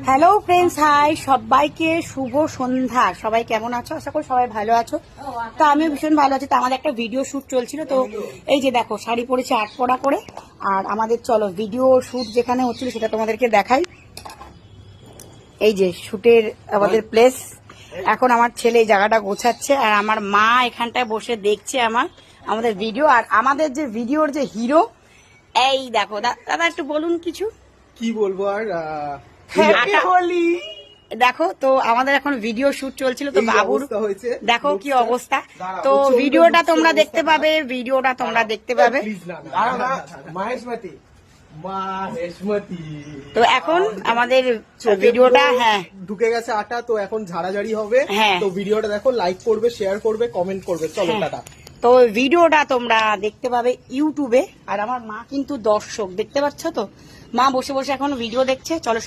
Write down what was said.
Hello friends, high সবাইকে, শুভ সন্ধ্যা। সবাই কেমন আছো? আশা করি সবাই ভালো আছো। তো আমিও ভীষণ ভালো আছি। তো আমাদের একটা ভিডিও শুট চলছিল, তো এই যে দেখো শাড়ি পরেছে আট পরা করে। আর আমাদের চলো ভিডিও শুট যেখানে হচ্ছিল সেটা তোমাদেরকে দেখাই। এই যে শুটের আমাদের প্লেস। এখন আমার ছেলে এই জায়গাটা গোছাচ্ছে আর আমার মা এখানটায় বসে দেখছে আমাদের ভিডিও। আর আমাদের যে ভিডিওর যে হিরো, এই দেখো দাদা, একটু বলুন কিছু। কি বলবো আর দেখো, তো আমাদের এখন ভিডিও শুট চলছিল, তো বাবুর দেখো কি অবস্থা। তো ভিডিওটা তোমরা দেখতে পাবে, তো এখন আমাদের ভিডিওটা ঢুকে গেছে আটা, তো এখন ঝাড়াঝাড়ি হবে। তো ভিডিওটা দেখো, লাইক করবে, শেয়ার করবে, কমেন্ট করবে। চলো টাটা। তো ভিডিওটা তোমরা দেখতে পাবে ইউটিউবে। আর আমার মা কিন্তু দর্শক, দেখতে পাচ্ছ তো, মা বসে বসে এখন ভিডিও দেখছে। চলো।